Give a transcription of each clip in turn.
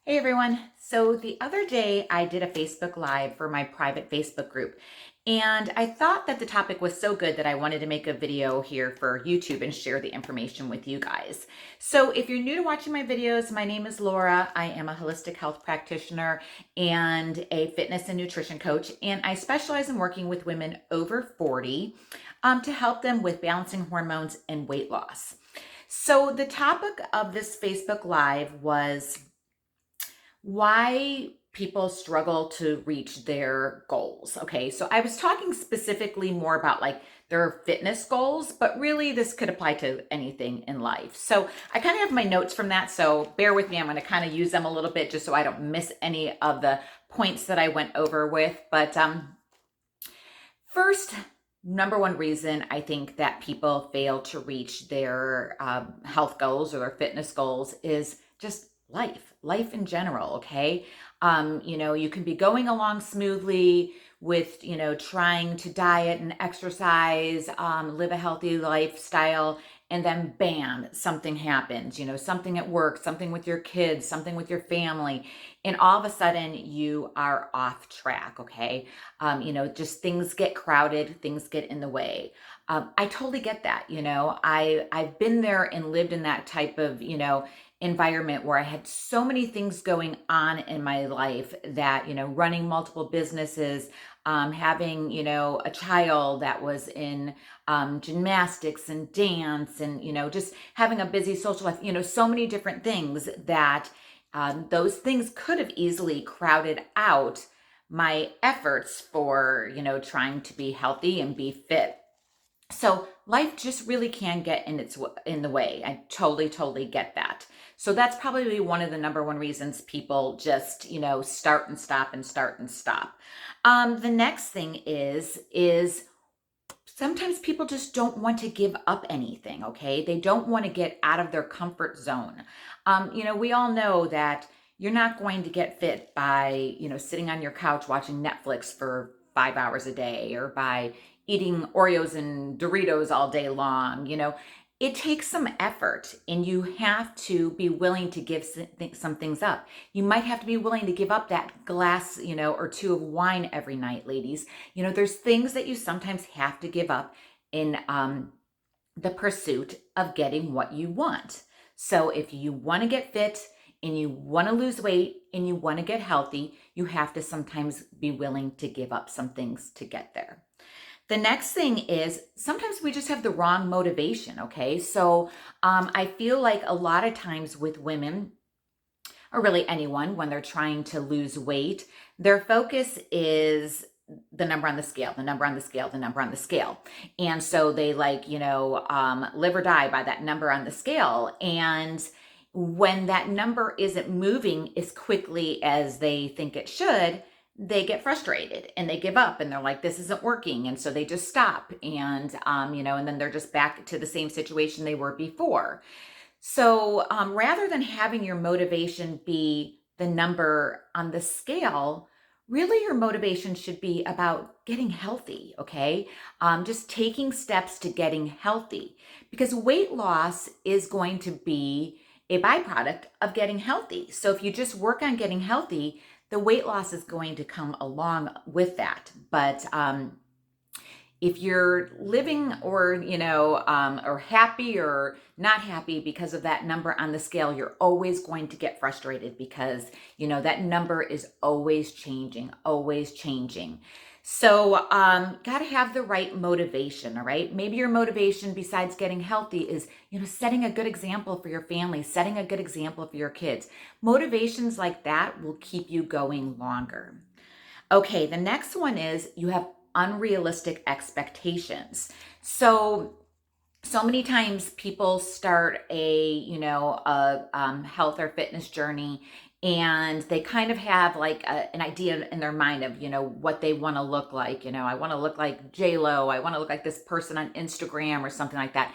Hey everyone. So the other day I did a Facebook Live for my private Facebook group, and I thought that the topic was so good that I wanted to make a video here for YouTube and share the information with you guys. So if you're new to watching my videos, my name is Laura. I am a holistic health practitioner and a fitness and nutrition coach, and I specialize in working with women over 40 to help them with balancing hormones and weight loss. So the topic of this Facebook Live was why people struggle to reach their goals. Okay, so I was talking specifically more about like their fitness goals, but really this could apply to anything in life. So I kind of have my notes from that, so bear with me. I'm going to kind of use them a little bit just so I don't miss any of the points that I went over with. But first, number one reason I think that people fail to reach their health goals or their fitness goals is just life in general. Okay. You can be going along smoothly with, trying to diet and exercise, live a healthy lifestyle. And then bam, something happens, something at work, something with your kids, something with your family. And all of a sudden you are off track. Okay. Just things get crowded, things get in the way. I totally get that. I've been there and lived in that type of, environment where I had so many things going on in my life that, running multiple businesses, having, a child that was in gymnastics and dance and, just having a busy social life, so many different things that those things could have easily crowded out my efforts for, trying to be healthy and be fit. So life just really can get in the way. I totally get that. So that's probably one of the number one reasons people just, start and stop and start and stop. The next thing is sometimes people just don't want to give up anything. Okay, they don't want to get out of their comfort zone. We all know that you're not going to get fit by, sitting on your couch watching Netflix for 5 hours a day or by eating Oreos and Doritos all day long. It takes some effort and you have to be willing to give some things up. You might have to be willing to give up that glass, or two of wine every night, ladies. There's things that you sometimes have to give up in the pursuit of getting what you want. So if you want to get fit and you want to lose weight and you want to get healthy, you have to sometimes be willing to give up some things to get there. The next thing is sometimes we just have the wrong motivation. Okay. So I feel like a lot of times with women, or really anyone, when they're trying to lose weight, their focus is the number on the scale, the number on the scale, the number on the scale. And so they live or die by that number on the scale. And when that number isn't moving as quickly as they think it should, they get frustrated and they give up and they're like, this isn't working. And so they just stop and then they're just back to the same situation they were before. So rather than having your motivation be the number on the scale, really your motivation should be about getting healthy, okay? Just taking steps to getting healthy because weight loss is going to be a byproduct of getting healthy. So if you just work on getting healthy, the weight loss is going to come along with that. But if you're living or happy or not happy because of that number on the scale, you're always going to get frustrated because that number is always changing. So got to have the right motivation. All right, maybe your motivation besides getting healthy is setting a good example for your family, setting a good example for your kids. Motivations like that will keep you going longer. Okay, the next one is you have unrealistic expectations. So many times people start a health or fitness journey and they kind of have like an idea in their mind of what they want to look like. I want to look like J Lo, I want to look like this person on Instagram or something like that.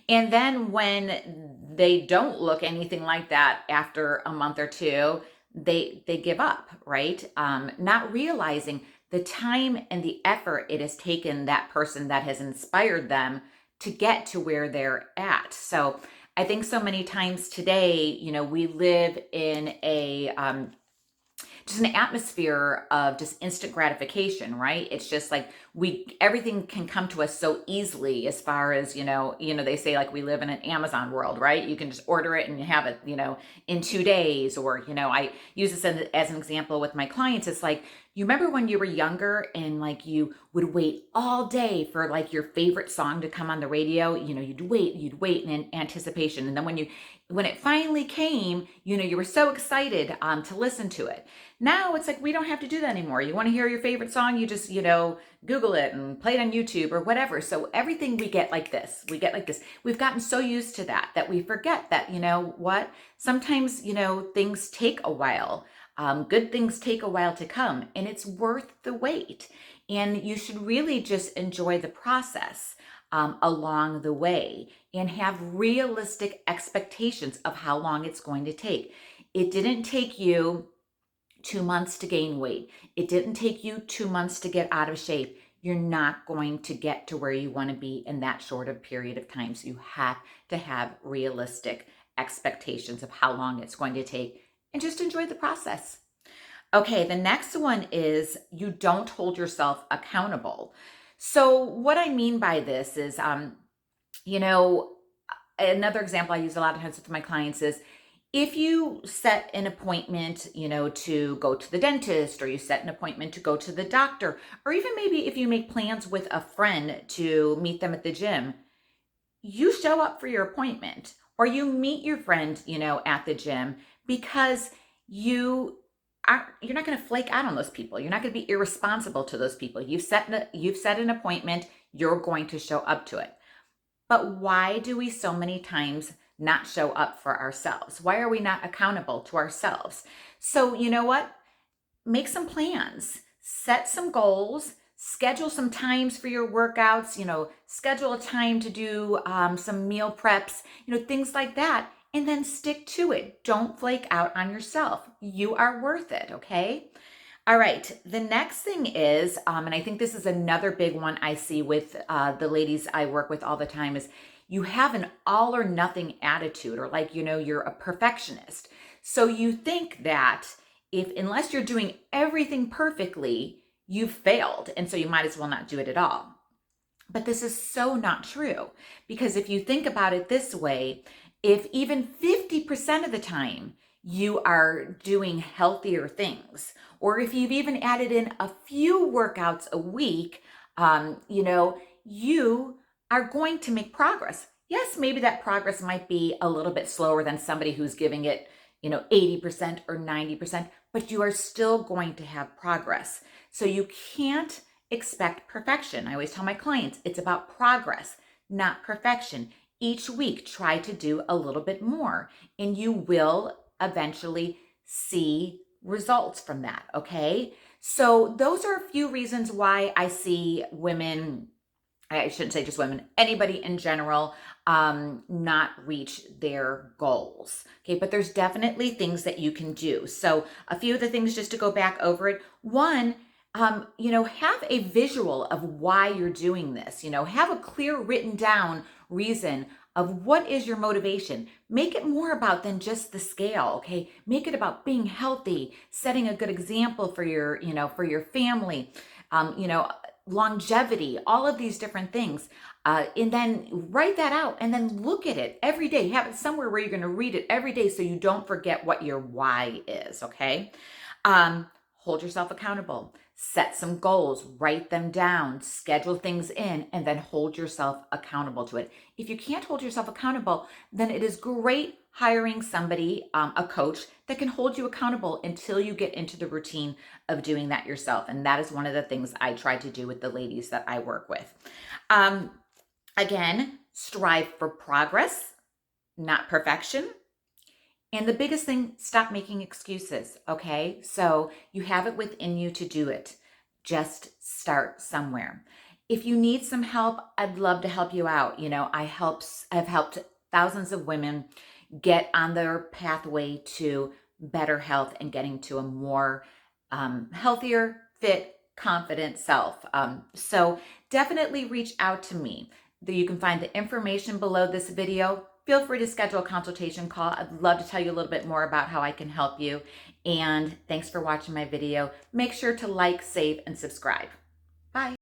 And then when they don't look anything like that after a month or two, they give up, right? Not realizing the time and the effort it has taken that person that has inspired them to get to where they're at. So I think so many times today, we live in just an atmosphere of just instant gratification, right? It's just like everything can come to us so easily as far as, they say like we live in an Amazon world, right? You can just order it and you have it, in 2 days. Or, I use this as an example with my clients. It's like, you remember when you were younger and like you would wait all day for like your favorite song to come on the radio? You'd wait in anticipation. And then when it finally came, you were so excited to listen to it. Now it's like we don't have to do that anymore. You want to hear your favorite song, you just, Google it and play it on YouTube or whatever. So everything we get like this. We get like this. We've gotten so used to that we forget that, what? Sometimes, things take a while. Good things take a while to come, and it's worth the wait. And you should really just enjoy the process along the way and have realistic expectations of how long it's going to take. It didn't take you 2 months to gain weight. It didn't take you 2 months to get out of shape. You're not going to get to where you want to be in that short of period of time. So you have to have realistic expectations of how long it's going to take and just enjoy the process. Okay, the next one is you don't hold yourself accountable. So what I mean by this is, another example I use a lot of times with my clients is if you set an appointment, to go to the dentist, or you set an appointment to go to the doctor, or even maybe if you make plans with a friend to meet them at the gym, you show up for your appointment or you meet your friend, at the gym because you're not going to flake out on those people. You're not going to be irresponsible to those people. You've set an appointment. You're going to show up to it. But why do we so many times not show up for ourselves? Why are we not accountable to ourselves? So you know what? Make some plans, set some goals, schedule some times for your workouts, schedule a time to do some meal preps, things like that. And then stick to it. Don't flake out on yourself. You are worth it, okay? All right, the next thing is, and I think this is another big one I see with the ladies I work with all the time, is you have an all or nothing attitude, or like, you're a perfectionist. So you think that unless you're doing everything perfectly, you've failed. And so you might as well not do it at all. But this is so not true, because if you think about it this way, if even 50% of the time you are doing healthier things, or if you've even added in a few workouts a week, you are going to make progress. Yes, maybe that progress might be a little bit slower than somebody who's giving it, 80% or 90%, but you are still going to have progress. So you can't expect perfection. I always tell my clients, it's about progress, not perfection. Each week, try to do a little bit more, and you will eventually see results from that, okay? So those are a few reasons why I see women, I shouldn't say just women, anybody in general, not reach their goals, okay? But there's definitely things that you can do. So a few of the things, just to go back over it. One, have a visual of why you're doing this. Have a clear written down reason of what is your motivation. Make it more about than just the scale, okay? Make it about being healthy, setting a good example for your, for your family, longevity, all of these different things. And then write that out and then look at it every day. Have it somewhere where you're going to read it every day so you don't forget what your why is, okay? Hold yourself accountable. Set some goals, write them down, schedule things in, and then hold yourself accountable to it. If you can't hold yourself accountable, then it is great hiring somebody, a coach, that can hold you accountable until you get into the routine of doing that yourself. And that is one of the things I try to do with the ladies that I work with. Again, strive for progress, not perfection. And the biggest thing, stop making excuses, okay? So you have it within you to do it. Just start somewhere. If you need some help, I'd love to help you out. I've helped thousands of women get on their pathway to better health and getting to a more healthier, fit, confident self. So definitely reach out to me. You can find the information below this video. feel free to schedule a consultation call. I'd love to tell you a little bit more about how I can help you. And thanks for watching my video. Make sure to like, save, and subscribe. Bye.